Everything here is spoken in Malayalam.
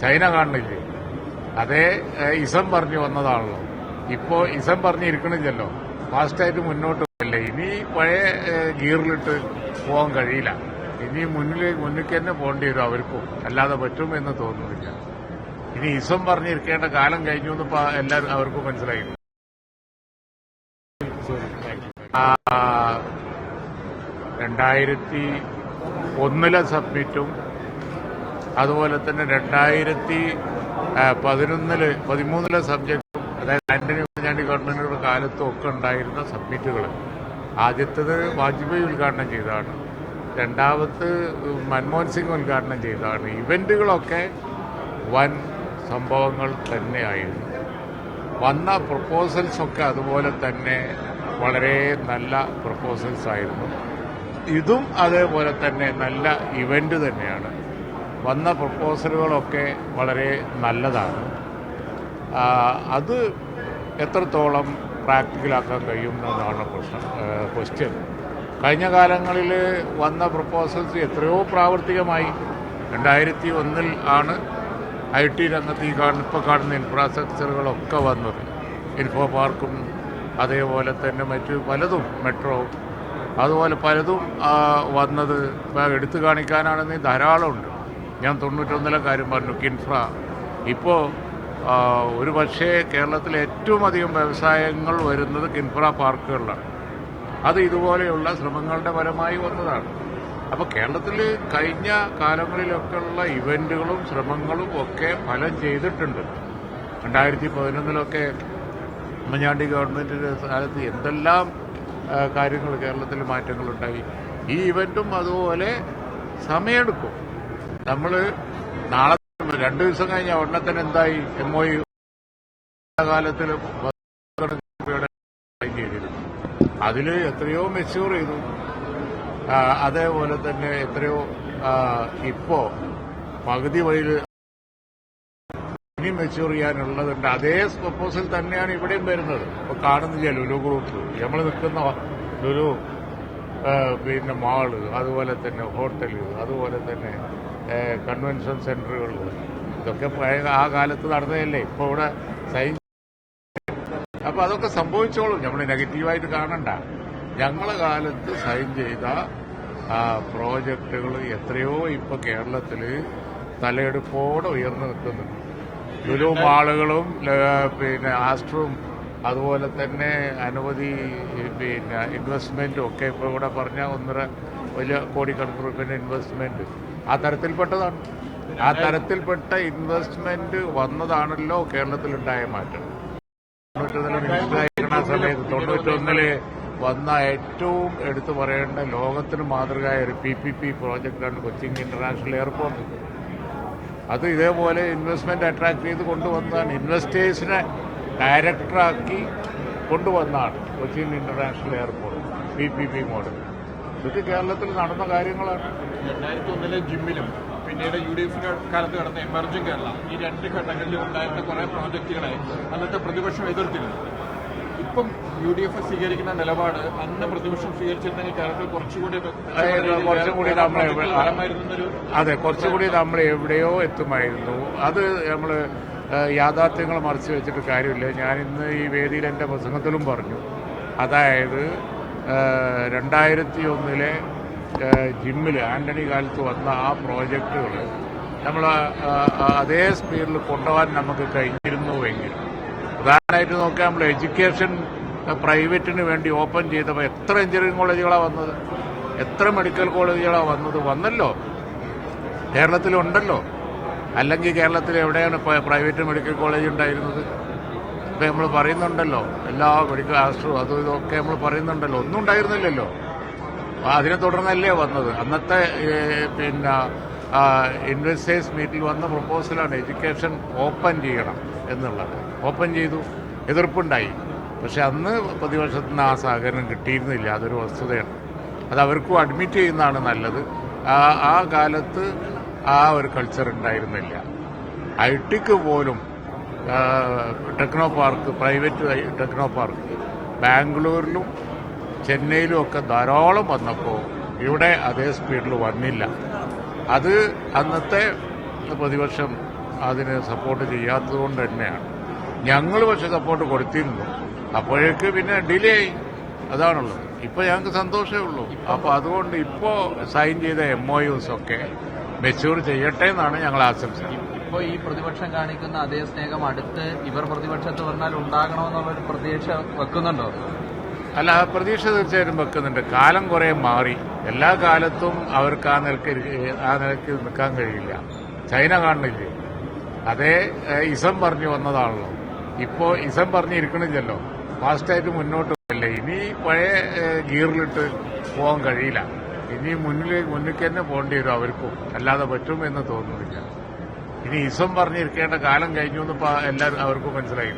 ചൈന കാണുന്നില്ലേ? അതേ ഇസം പറഞ്ഞു വന്നതാണല്ലോ. ഇപ്പോ ഇസം പറഞ്ഞിരിക്കണില്ലല്ലോ, ഫാസ്റ്റായിട്ട് മുന്നോട്ട് പോയില്ലേ. ഇനി പഴയ ഗിയറിലിട്ട് പോകാൻ കഴിയില്ല. ഇനി മുന്നിലേക്ക് തന്നെ പോകേണ്ടി വരും അവർക്കും, അല്ലാതെ പറ്റുമെന്ന് തോന്നുന്നില്ല. ഇനി ഇസം പറഞ്ഞിരിക്കേണ്ട കാലം കഴിഞ്ഞു എന്ന് എല്ലാവരും അവർക്കും മനസ്സിലായി. 2001 സബ്മിറ്റും അതുപോലെ തന്നെ 2013 സബ്ജക്റ്റും, അതായത് ആന്റണി ഉമ്മൻചാണ്ടി ഗവൺമെന്റിന്റെ കാലത്തും ഒക്കെ ഉണ്ടായിരുന്ന സബ്മിറ്റുകൾ. ആദ്യത്തേത് വാജ്പേയി ഉദ്ഘാടനം ചെയ്തതാണ്, രണ്ടാമത് മൻമോഹൻ സിംഗ് ഉദ്ഘാടനം ചെയ്തതാണ്. ഇവന്റുകളൊക്കെ വൻ സംഭവങ്ങൾ തന്നെയായിരുന്നു. വന്ന പ്രപ്പോസൽസൊക്കെ അതുപോലെ തന്നെ വളരെ നല്ല പ്രപ്പോസൽസ് ആയിരുന്നു. ഇതും അതേപോലെ തന്നെ നല്ല ഇവന്റ് തന്നെയാണ്. വന്ന പ്രപ്പോസലുകളൊക്കെ വളരെ നല്ലതാണ്. അത് എത്രത്തോളം പ്രാക്ടിക്കലാക്കാൻ കഴിയും എന്നതാണ് ക്വസ്റ്റ്യൻ. കഴിഞ്ഞ കാലങ്ങളിൽ വന്ന പ്രപ്പോസൽസ് എത്രയോ പ്രാവർത്തികമായി. 2001 ആണ് IT രംഗത്ത് ഇപ്പോൾ കാണുന്ന ഇൻഫ്രാസ്ട്രക്ചറുകളൊക്കെ വന്നത്. ഇൻഫോ പാർക്കും അതേപോലെ തന്നെ മറ്റ് പലതും, മെട്രോ അതുപോലെ പലതും വന്നത് എടുത്തു കാണിക്കാനാണെന്ന് ധാരാളമുണ്ട്. ഞാൻ 91 കാര്യം പറഞ്ഞു, കിൻഫ്ര. ഇപ്പോൾ ഒരു പക്ഷേ കേരളത്തിലെ ഏറ്റവും അധികം വ്യവസായങ്ങൾ വരുന്നത് കിൻഫ്ര പാർക്കുകളിലാണ്. അത് ഇതുപോലെയുള്ള ശ്രമങ്ങളുടെ ഫലമായി വന്നതാണ്. അപ്പോൾ കേരളത്തിൽ കഴിഞ്ഞ കാലങ്ങളിലൊക്കെയുള്ള ഇവന്റുകളും ശ്രമങ്ങളും ഒക്കെ ഫലം ചെയ്തിട്ടുണ്ട്. 2011 ഉമ്മൻചാണ്ടി ഗവൺമെന്റിന്റെ കാലത്ത് എന്തെല്ലാം കാര്യങ്ങൾ കേരളത്തിൽ മാറ്റങ്ങളുണ്ടായി. ഈ ഇവന്റും അതുപോലെ സമയമെടുക്കും. നമ്മൾ നാളെ 2 ദിവസം കഴിഞ്ഞ ഉടനെ തന്നെ എന്തായി MOU കാലത്തിൽ ചെയ്തിരുന്നു. അതിൽ എത്രയോ മെച്യൂർ ചെയ്തു. അതേപോലെ തന്നെ എത്രയോ ഇപ്പോ പകുതി വഴിയിൽ ഇനി മെച്യൂർ ചെയ്യാനുള്ളതുണ്ട്. അതേ പ്രപ്പോസൽ തന്നെയാണ് ഇവിടെയും വരുന്നത്. ഇപ്പോൾ കാണുന്നില്ല ലുലു ഗ്രൂപ്പ്, നമ്മൾ നിൽക്കുന്ന ലുലു, പിന്നെ മാള്, അതുപോലെ തന്നെ ഹോട്ടൽ, അതുപോലെ തന്നെ കൺവെൻഷൻ സെന്ററുകൾ, ഇതൊക്കെ ആ കാലത്ത് നടന്നതല്ലേ. ഇപ്പോൾ ഇവിടെ സൈൻ, അപ്പോൾ അതൊക്കെ സംഭവിച്ചോളും. നമ്മൾ നെഗറ്റീവായിട്ട് കാണണ്ട. ഞങ്ങളെ കാലത്ത് സൈൻ ചെയ്ത പ്രോജക്റ്റുകൾ എത്രയോ ഇപ്പോൾ കേരളത്തിൽ തലയെടുപ്പോടെ ഉയർന്നു നിൽക്കുന്നുണ്ട്. ലുലു മാളുകളും പിന്നെ ആസ്ട്രും അതുപോലെ തന്നെ അനവധി പിന്നെ ഇൻവെസ്റ്റ്മെന്റും ഒക്കെ ഇപ്പോൾ ഇവിടെ പറഞ്ഞ 1.5 വലിയ കോടിക്കണക്കിന് രൂപയുടെ ഇൻവെസ്റ്റ്മെന്റ് ആ തരത്തിൽപ്പെട്ടതാണ്. ആ തരത്തിൽപ്പെട്ട ഇൻവെസ്റ്റ്മെന്റ് വന്നതാണല്ലോ കേരളത്തിലുണ്ടായ മാറ്റം. 91 വന്ന ഏറ്റവും എടുത്തു പറയേണ്ട ലോകത്തിന് മാതൃകയായ ഒരു PPP പ്രോജക്റ്റാണ് കൊച്ചിൻ ഇന്റർനാഷണൽ എയർപോർട്ട്. അത് ഇതേപോലെ ഇൻവെസ്റ്റ്മെന്റ് അട്രാക്ട് ചെയ്ത് കൊണ്ടുവന്നതാണ്. ഇൻവെസ്റ്റേഴ്സിനെ ഡയറക്ടറാക്കി കൊണ്ടുവന്നതാണ് Cochin international airport PPP model. ഇത് കേരളത്തിൽ നടന്ന കാര്യങ്ങളാണ്. 2001 ജിമ്മിലും പിന്നീട് UDF കാലത്ത് നടന്ന എമർജിംഗ് കേരള, ഈ 2 ഘട്ടങ്ങളിലും ഉണ്ടായിരുന്ന കുറെ പ്രോജക്റ്റുകളെ അന്നത്തെ പ്രതിപക്ഷം എതിർത്തിരുന്നു. ഇപ്പം UDF സ്വീകരിക്കുന്ന നിലപാട് അന്ന് പ്രതിപക്ഷം സ്വീകരിച്ചിരുന്നെങ്കിൽ കേരളത്തിൽ കുറച്ചുകൂടി നമ്മൾ എവിടെയോ എത്തുമായിരുന്നു. അത് നമ്മൾ യാഥാർത്ഥ്യങ്ങൾ മറച്ചു വെച്ചിട്ട് കാര്യമില്ല. ഞാനിന്ന് ഈ വേദിയിൽ എൻ്റെ പ്രസംഗത്തിലും പറഞ്ഞു. അതായത് 2001 ജിമ്മിൽ ആന്റണി കാലത്ത് വന്ന ആ പ്രോജക്റ്റുകൾ നമ്മൾ അതേ സ്പീഡിൽ കൊണ്ടുപോകാൻ നമുക്ക് കഴിഞ്ഞിരുന്നുവെങ്കിൽ, ഉദാഹരണമായിട്ട് നോക്കാം, നമ്മൾ എഡ്യൂക്കേഷൻ പ്രൈവറ്റിന് വേണ്ടി ഓപ്പൺ ചെയ്തപ്പോൾ എത്ര എഞ്ചിനീയറിംഗ് കോളേജുകളാണ് വന്നത്, എത്ര മെഡിക്കൽ കോളേജുകളാണ് വന്നല്ലോ. കേരളത്തിലുണ്ടല്ലോ. അല്ലെങ്കിൽ കേരളത്തിൽ എവിടെയാണ് പ്രൈവറ്റ് മെഡിക്കൽ കോളേജ് ഉണ്ടായിരുന്നത്? ഇപ്പം നമ്മൾ പറയുന്നുണ്ടല്ലോ, എല്ലാ മെഡിക്കൽ ആസ്ട്രും അതും ഇതൊക്കെ നമ്മൾ പറയുന്നുണ്ടല്ലോ. ഒന്നും ഉണ്ടായിരുന്നില്ലല്ലോ. അതിനെ തുടർന്നല്ലേ വന്നത്. അന്നത്തെ പിന്നെ ഇൻവെസ്റ്റേഴ്സ് മീറ്റിൽ വന്ന പ്രപ്പോസലാണ് എഡ്യൂക്കേഷൻ ഓപ്പൺ ചെയ്യണം എന്നുള്ളത്. ഓപ്പൺ ചെയ്തു, എതിർപ്പുണ്ടായി. പക്ഷെ അന്ന് പ്രതിപക്ഷത്തിൽ നിന്ന് ആ സഹകരണം കിട്ടിയിരുന്നില്ല. അതൊരു വസ്തുതയാണ്. അത് അവർക്കും അഡ്മിറ്റ് ചെയ്യുന്നതാണ് നല്ലത്. ആ കാലത്ത് ആ ഒരു കൾച്ചർ ഉണ്ടായിരുന്നില്ല. IT-ക്ക് പോലും techno park, private techno park ബാംഗ്ലൂരിലും ചെന്നൈയിലും ഒക്കെ ധാരാളം വന്നപ്പോൾ ഇവിടെ അതേ സ്പീഡിൽ വന്നില്ല. അത് അന്നത്തെ പ്രതിപക്ഷം അതിന് സപ്പോർട്ട് ചെയ്യാത്തതുകൊണ്ട് തന്നെയാണ്. ഞങ്ങൾ പക്ഷെ സപ്പോർട്ട് കൊടുത്തിരുന്നു. അപ്പോഴേക്ക് പിന്നെ ഡിലേ ആയി. അതാണുള്ളത്. ഇപ്പൊ ഞങ്ങൾക്ക് സന്തോഷമേ ഉള്ളൂ. അപ്പൊ അതുകൊണ്ട് ഇപ്പോ സൈൻ ചെയ്ത MOUs ഒക്കെ മെച്യൂർ ചെയ്യട്ടെ എന്നാണ് ഞങ്ങൾ ആശംസിക്കുന്നത്. ഇപ്പോൾ ഈ പ്രതിപക്ഷം കാണിക്കുന്ന അതേ സ്നേഹം അടുത്ത് ഇവർ പ്രതിപക്ഷത്ത് വന്നാൽ ഉണ്ടാകണമെന്നുള്ളൊരു പ്രതീക്ഷ വെക്കുന്നുണ്ടോ? അല്ല, ആ പ്രതീക്ഷ തീർച്ചയായിട്ടും വെക്കുന്നുണ്ട്. കാലം കുറെ മാറി. എല്ലാ കാലത്തും അവർക്ക് ആ നിലക്ക് നിൽക്കാൻ കഴിയില്ല. ചൈന കാണുന്നില്ലേ, അതേ ഇസം പറഞ്ഞു വന്നതാണല്ലോ. ഇപ്പോ ഇസം പറഞ്ഞിരിക്കണില്ലല്ലോ, ഫാസ്റ്റായിട്ട് മുന്നോട്ട് പോയില്ലേ. ഇനി പഴയ ഗിയറിലിട്ട് പോകാൻ കഴിയില്ല. ഇനി മുന്നിലേക്ക് തന്നെ പോകേണ്ടി വരും അവർക്കും, അല്ലാതെ പറ്റുമെന്ന് തോന്നുന്നില്ല. ഇനി ഇസം പറഞ്ഞിരിക്കേണ്ട കാലം കഴിഞ്ഞു എന്ന് എല്ലാവരും അവർക്കും മനസ്സിലായി.